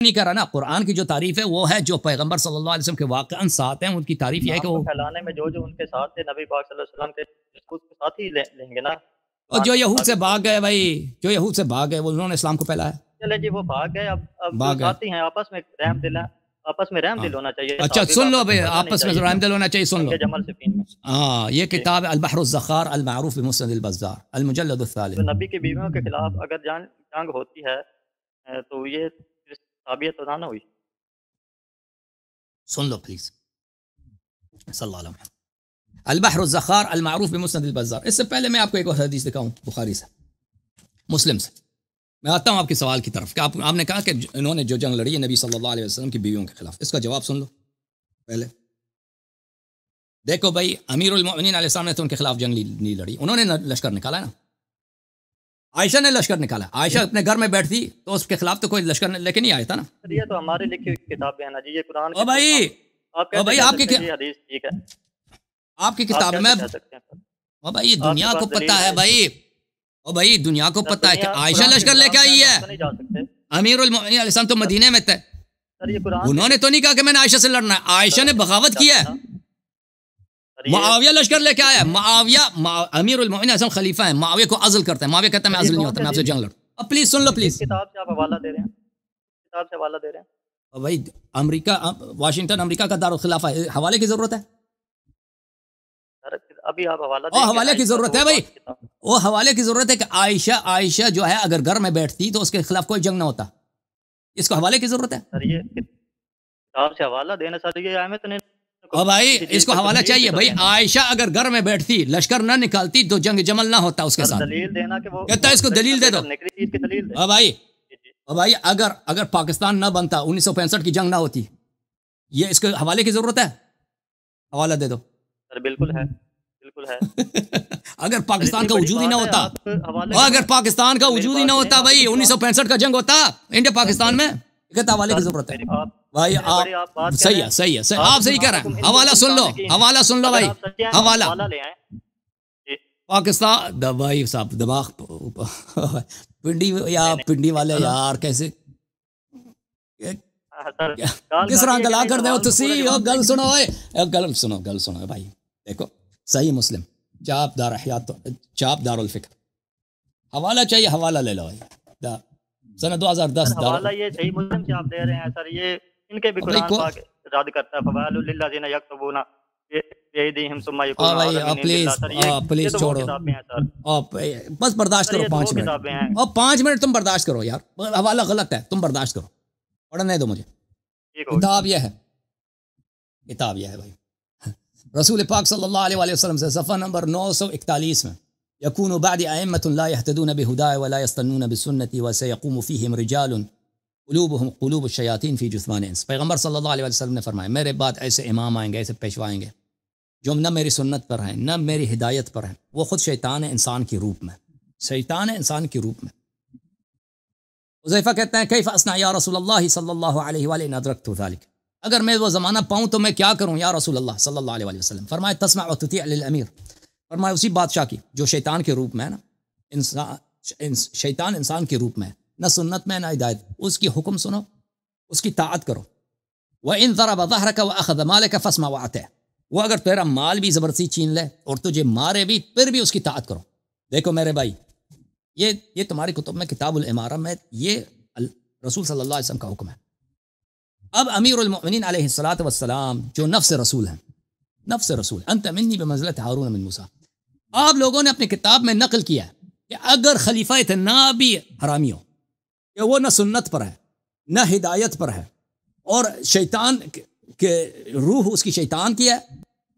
نہیں کر رہا نا. قرآن کی جو تعریف ہے وہ ہے جو پیغمبر صلی اللہ علیہ وسلم کے واقعاً ساتھ ہیں, ان کی تعریف یہ ہے کہ وہ پھیلانے میں جو ان کے ساتھ تھے نبی پاک صلی اللہ علیہ وسلم کے اس کے ساتھ ہی لیں گے نا. اور جو یہود سے بھاگ گئے بھائی, جو یہود سے بھاگ گئے وہ انہوں نے اسلام کو پھیلایا. چلے جی وہ بھاگ گئے, اب ساتھی ہیں آپس میں رحم دل, آپس میں رحم دل ہونا چاہیے. اچھا سن لو بھائی, آپس میں رحم دل ہونا چاہیے. سن لو جمل سفین میں ہاں, یہ کتاب البحر الزخار المعروف بمسند البزار المجلد الثالث. نبی کی بیویوں کے خلاف اگر جنگ ہوتی ہے تو یہ ثابت تو نہ ہوئی. سن لو پلیز, صلی اللہ علیہ وسلم. البحر الزخار المعروف بمسند البزار. اس سے پہلے میں آپ کو ایک اور حدیث دکھاؤں بخاری سے, مسلم سے. میں آتا ہوں آپ کے سوال کی طرف کہ آپ نے کہا کہ انہوں نے جو جنگ لڑی ہے نبی صلی اللہ علیہ وسلم کی بیویوں کے خلاف, اس کا جواب سن لو پہلے. دیکھو بھائی, امیر المؤمنین علیہ السلام نے تو ان کے خلاف جنگ نہیں لڑی, انہوں نے لشکر نکالا نا. عائشہ نے لشکر نکالا. عائشہ اپنے گھر میں بیٹھتی تو اس کے خلاف تو کوئی لشکر لے کے نہیں آیا تھا نا. یہ تو ہماری لکھی ہوئی کتابیں ہیں نا جی, یہ قرآن او بھائی, آپ کی حدیث ٹھیک ہے, آپ کی کتاب میں. او بھائی دنیا کو پتہ ہے بھائی, او بھائی دنیا کو پتہ ہے کہ عائشہ لشکر لے کے آئی ہے. امیر المؤمنین علیہ السلام تو مدینے میں تھے, انہوں نے تو نہیں کہا کہ میں نے عائشہ سے لڑنا ہے. عائشہ نے بغاوت کی ہے. معاویہ لشکر لے کے آیا. معاویہ امیر المؤمنین علیہ السلام خلیفہ ہیں, معاویہ کو عزل کرتے ہیں. معاویہ کہتا ہے میں عزل نہیں ہوتا, میں آپ سے جنگ لڑوں. اب پلیز سن لو پلیز. کتاب سے آپ حوالہ دے رہے ہیں, کتاب سے حوالہ دے رہے ہیں. او بھائی امریکہ, واشنگٹن امریکہ کا دارالخلافہ ہے, حوالے کی ضرورت ہے. ابھی آپ حوالہ دیں. حوالے کی ضرورت ہے بھائی, وہ حوالے کی ضرورت ہے کہ عائشہ جو ہے اگر گھر میں بیٹھتی تو اس کے خلاف کوئی جنگ نہ ہوتا. اس کو حوالے کی ضرورت ہے. سر یہ کتاب سے حوالہ دینا سر, یہ احمد نے او بھائی اس کو حوالہ چاہیے بھائی. عائشہ اگر گھر میں بیٹھتی لشکر نہ نکالتی تو جنگ جمل نہ ہوتا اس کے ساتھ. دلیل دینا کہ وہ کہتا ہے اس کو دلیل دے دو. او بھائی, او بھائی اگر پاکستان نہ بنتا, 1965 کی جنگ نہ ہوتی, یہ اس کو حوالے کی ضرورت ہے. حوالہ دے دو سر. بالکل ہے, بالکل ہے. اگر پاکستان کا وجود ہی نہ ہوتا, اگر پاکستان کا وجود ہی نہ ہوتا بھائی, 1965 کا جنگ ہوتا انڈیا پاکستان میں, کہتا حوالے کی ضرورت ہے بھائی. آپ صحیح ہے, صحیح ہے, آپ صحیح کہہ رہے ہیں. حوالہ سن لو, حوالہ سن لو بھائی. حوالہ پاکستان بھائی صاحب دماغ پنڈی یا پنڈی والے یار کیسے کس طرح گلا کر دے ہو تسی. گل سنو, گل سنو, گل سنو بھائی. دیکھو صحیح مسلم چاپ دار حیات, چاپ دار الفکر. حوالہ چاہیے, حوالہ لے لو بھائی. سنہ 2010 حوالہ یہ صحیح مسلم سے آپ دے رہے ہیں سر. یہ ان کے بھی قرآن پاک رد کرتا ہے. فوائل للذین یکتبون بایدیہم ثم یقولون هذا من عند اللہ. پلیز چھوڑو, بس برداشت کرو 5 منٹ. اور 5 منٹ تم برداشت کرو یار, حوالہ غلط ہے, تم برداشت کرو, پڑھنے دو مجھے. کتاب یہ ہے, کتاب یہ ہے بھائی. رسول پاک صلی اللہ علیہ وسلم سے صفحہ نمبر 941 میں, یکون بعد ائمۃ لا يهتدون بهداي ولا يستنون بسنتي وسيقوم فيهم رجال قلوبهم قلوب الشياطين في جثمان انس. پیغمبر صلی اللہ علیہ وسلم نے فرمایا میرے بعد ایسے امام آئیں گے, ایسے پیشوا آئیں گے جو نہ میری سنت پر ہیں نہ میری ہدایت پر ہیں, وہ خود شیطان ہے انسان کے روپ میں, شیطان ہے انسان کے روپ میں. حذیفہ کہتے ہیں کیف اصنع یا رسول اللہ صلی اللہ علیہ وآلہ ان ادرکت ذلك, اگر میں وہ زمانہ پاؤں تو میں کیا کروں یا رسول اللہ صلی اللہ علیہ وسلم. فرمائے تسمع وتطیع للامیر, فرمائے اسی بادشاہ کی جو شیطان کے روپ میں ہے نا. شیطان انسان کے روپ میں ہے, نہ سنت میں نہ ہدایت, اس کی حکم سنو, اس کی طاعت کرو. وَإِن ضَرَبَ ظَهْرَكَ وَأَخَذَ مَالَكَ فَاسْمَعْ وَأَطِعْ, وہ اگر تیرا مال بھی زبردستی چھین لے اور تجھے مارے بھی پھر بھی اس کی طاعت کرو. دیکھو میرے بھائی, یہ تمہاری کتب میں کتاب الامارہ میں یہ رسول صلی اللہ علیہ وسلم کا حکم ہے. اب امیر المؤمنین علیہ الصلوۃ والسلام جو نفس رسول ہیں, نفس رسول, انت منی بمنزلۃ ہارون من موسیٰ, آپ لوگوں نے اپنی کتاب میں نقل کیا ہے کہ اگر خلیفہ اتنا بھی حرامی ہو کہ وہ نہ سنت پر ہے نہ ہدایت پر ہے اور شیطان کے روح اس کی شیطان کی ہے,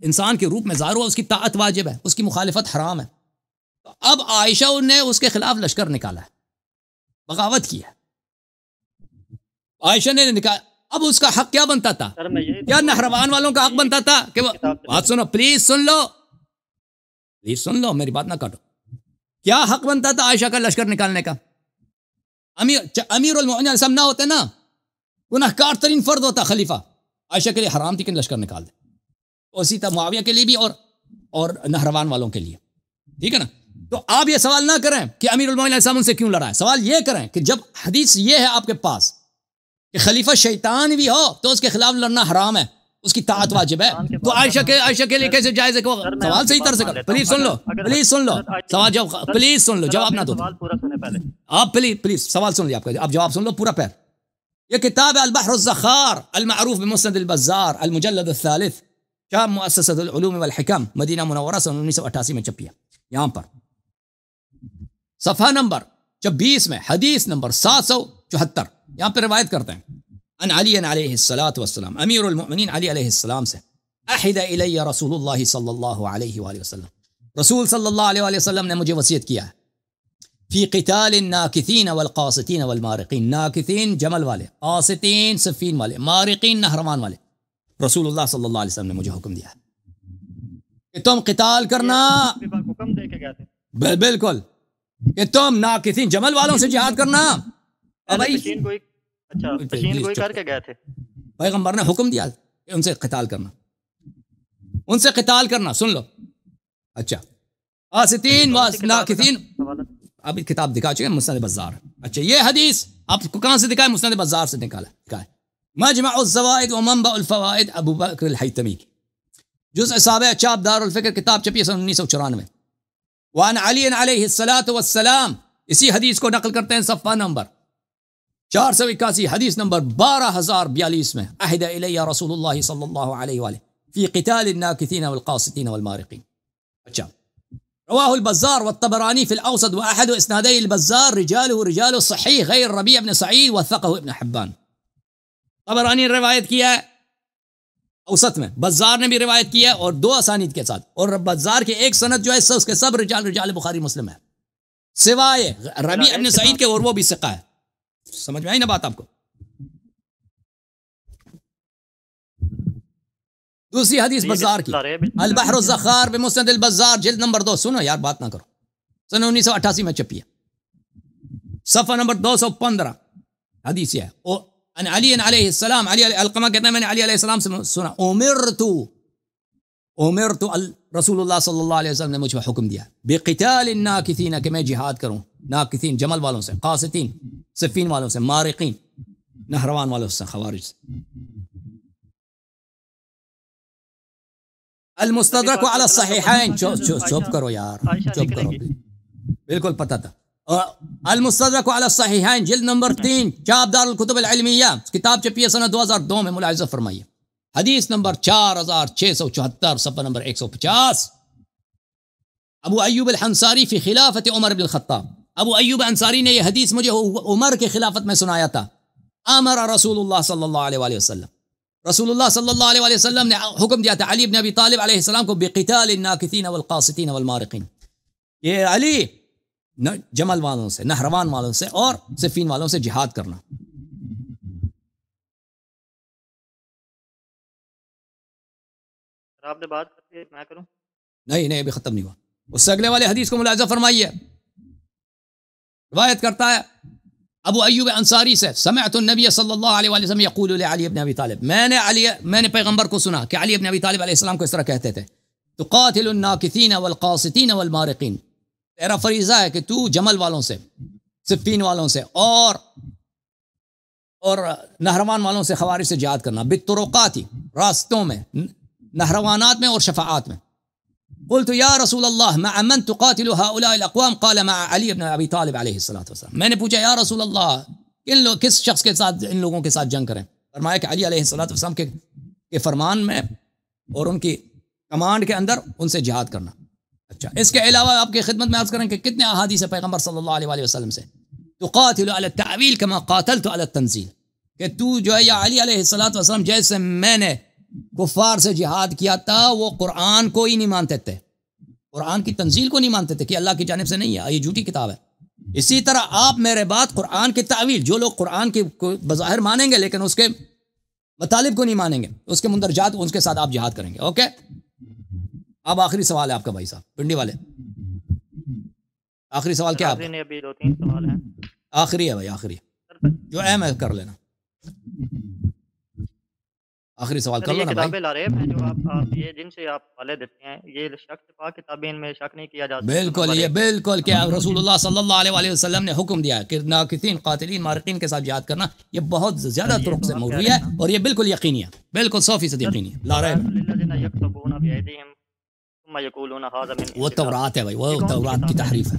انسان کے روپ میں ظاہر ہوا, اس کی طاعت واجب ہے, اس کی مخالفت حرام ہے. تو اب عائشہ نے اس کے خلاف لشکر نکالا ہے, بغاوت کی ہے عائشہ نے نکالا. اب اس کا حق کیا بنتا تھا, کیا نہروان والوں کا حق بنتا تھا کہ وہ بات سنو پلیز سن لو, پلیز سن لو, میری بات نہ کاٹو. کیا حق بنتا تھا عائشہ کا لشکر نکالنے کا؟ امیر المؤمنین علیہ السلام نہ ہوتے نا, گناہگار ترین فرد ہوتا خلیفہ, عائشہ کے لیے حرام تھی کہ لشکر نکال دے, اسی طرح معاویہ کے لیے بھی اور نہروان والوں کے لیے, ٹھیک ہے نا. تو آپ یہ سوال نہ کریں کہ امیر المؤمنین علیہ السلام ان سے کیوں لڑا ہے, سوال یہ کریں کہ جب حدیث یہ ہے آپ کے پاس کہ خلیفہ شیطان بھی ہو تو اس کے خلاف لڑنا حرام ہے، اس کی طاعت واجب ہے. تو عائشہ کے لیے کیسے جائز ہے کہ سوال صحیح طرح سے کرو. پلیز سن لو، پلیز سن لو سوال جواب، پلیز سن لو جواب نہ دو آپ، پلیز سوال سن لیا آپ کا، آپ جواب سن لو پورا پیر. یہ کتاب البحر الزخار المعروف بمسند البزار المجلد الثالث، شام مؤسسۃ العلوم والحکم، مدینہ منورہ سن 1988 میں چھپی ہے. یہاں پر صفحہ نمبر 26 میں حدیث نمبر 774 یہاں پہ روایت کرتے ہیں ان علی علیہ الصلاۃ والسلام، امیر المؤمنین علی علیہ السلام سے، احد الی رسول اللہ صلی اللہ علیہ وآلہ وسلم، رسول صلی اللہ علیہ وآلہ وسلم نے مجھے وصیت کیا ہے، فی قتال الناکثین والقاسطین والمارقین، ناکثین جمل والے، قاسطین سفین والے، مارقین نہروان والے. رسول اللہ صلی اللہ علیہ وسلم نے مجھے حکم دیا ہے کہ تم قتال کرنا، حکم دے کے گئے تھے بالکل، کہ تم ناکثین جمل والوں سے جہاد کرنا. تشین کوئی کر کے گئے تھے، پیغمبر نے حکم دیا کہ ان سے قتال کرنا، ان سے قتال کرنا. سن لو اچھا، قاسطین ناکثین، اب کتاب دکھا چکے مسند بزار. اچھا یہ حدیث آپ کو کہاں سے دکھائے؟ مسند بزار سے دکھا ہے. مجمع الزوائد و منبع الفوائد ابو بکر الحیتمی کی جزء سابع چاپ دار الفکر، کتاب چھپی ہے سن 1994. وعن علی علیہ الصلاۃ والسلام، اسی حدیث کو نقل کرتے ہیں صفحہ نمبر 481 حدیث نمبر 12042 میں، عہد الی رسول اللہ صلی اللہ علیہ وآلہ فی قتال الناکثین والقاسطین والمارقین. اچھا، رواہ البزار والطبرانی فی الاوسط واحد اسنادی البزار رجاله رجال الصحیح غیر ربیع بن سعید وثقہ ابن حبان. طبرانی نے روایت کیا ہے اوسط میں، بزار نے بھی روایت کیا ہے اور 2 اسانید کے ساتھ، اور بزار کے ایک سند جو ہے اس کے سب رجال بخاری مسلم ہے سوائے ربیع ابن سعید کے، اور وہ بھی ثقہ ہے. سمجھ میں آئی نا بات آپ کو؟ دوسری حدیث بزار کی، البحر الزخار بمسند البزار جلد نمبر 2، سنو یار بات نہ کرو، سن 1988 میں چھپی ہے، صفحہ نمبر 215 حدیث ہے. ان علی علیہ السلام، علی القمہ کہتے ہیں میں نے علی علیہ السلام سے سنا، امرت رسول اللہ صلی اللہ علیہ وسلم نے مجھے حکم دیا بقتال الناکثین، کہ میں جہاد کروں ناکثین جمل والوں سے، قاسطین سفین والوں سے، مارقین نہروان والوں سے، خوارج سے. المستدرک علی الصحیحین، چپ کرو یار، چپ کرو، بالکل پتہ تھا. المستدرک علی الصحیحین جلد نمبر 3 چاپ دار الکتب العلمیہ، کتاب چھپی ہے سنہ 2002 میں، ملاحظہ فرمائیے حدیث نمبر 4674 صفحہ نمبر 150. ابو ایوب الانصاری فی خلافت عمر بن الخطاب، ابو ایوب انصاری نے یہ حدیث مجھے عمر کے خلافت میں سنایا تھا. امر رسول اللہ صلی اللہ علیہ وآلہ وسلم، رسول اللہ صلی اللہ علیہ وآلہ وسلم نے حکم دیا تھا علی بن ابی طالب علیہ السلام کو بقتال الناکثین والقاسطین والمارقین، یہ علی جمل والوں سے، نہروان والوں سے اور سفین والوں سے جہاد کرنا. آپ نے بات کرتی ہے میں کروں؟ نہیں ابھی ختم نہیں ہوا. اس سے اگلے والے حدیث کو ملاحظہ فرمائیے، روایت کرتا ہے ابو ایوب انصاری سے، سمعت النبی صلی اللہ علیہ وسلم یقول لعلی بن ابی طالب، میں نے پیغمبر کو سنا کہ علی بن ابی طالب علیہ السلام کو اس طرح کہتے تھے، تقاتل الناکثین والقاسطین والمارقین، تیرا فریضہ ہے کہ تو جمل والوں سے، سفین والوں سے اور نہروان والوں سے، خوارج سے جہاد کرنا، بالطرقات، راستوں میں، نہروانات میں اور شفاعات میں. قلت یا رسول اللہ مع من تقاتل هؤلاء الاقوام؟ قال مع علی بن ابی طالب علیہ السلام. میں نے پوچھا یا رسول اللہ کس شخص کے ساتھ ان لوگوں کے ساتھ جنگ کریں؟ فرمایا کہ علی علیہ السلام کے فرمان میں اور ان کی کمانڈ کے اندر ان سے جہاد کرنا. اچھا، اس کے علاوہ آپ کی خدمت میں عرض کریں کہ کتنے احادیث پیغمبر صلی اللہ علیہ وسلم سے، تقاتل علی التعویل کما قاتلت علی التنزیل، کہ تو جو ہے یا علی علیہ السلام جیسے میں نے کفار سے جہاد کیا تھا، وہ قرآن کو ہی نہیں مانتے تھے، قرآن کی تنزیل کو نہیں مانتے تھے کہ اللہ کی جانب سے نہیں ہے، یہ جھوٹی کتاب ہے. اسی طرح آپ میرے بات قرآن کی تعویل، جو لوگ قرآن کی بظاہر مانیں گے لیکن اس کے مطالب کو نہیں مانیں گے، اس کے مندرجات ان کے ساتھ آپ جہاد کریں گے. اوکے، اب آخری سوال ہے آپ کا بھائی صاحب پنڈی والے، آخری سوال کیا آپ؟ ابھی 2-3 سوال ہیں، آخری ہے بھائی، آخری جو اہم ہے کر لینا. آخری سوال کر یہ لو نا بھائی. کتابیں لا رہے ہیں جو آپ یہ جن سے آپ حوالے دیتے ہیں، یہ شک پاک کتابیں، ان میں شک نہیں کیا جا سکتا. بالکل، یہ بالکل کہ رسول اللہ صلی اللہ علیہ وسلم نے حکم دیا ہے کہ ناقصین، قاتلین، مارقین کے ساتھ جہاد کرنا یہ بہت زیادہ طرق سے مروی ہے اور یہ بالکل یقینی ہے، بالکل 100% یقینی ہے. لا رہے وہ تورات ہے بھائی، وہ تورات کی تحریف ہے.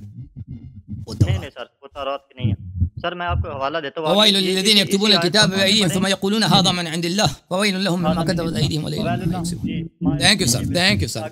نہیں سر، وہ تورات کی نہیں ہے سر. میں آپ کو حوالہ دیتا ہوں. فوائل للذین یکتبون الکتاب بأیدیہم ثم یقولون ھذا من عند اللہ فوائل لهم مما كتبت أيديهم ولهم ما يكسبون. Thank you sir, thank you sir.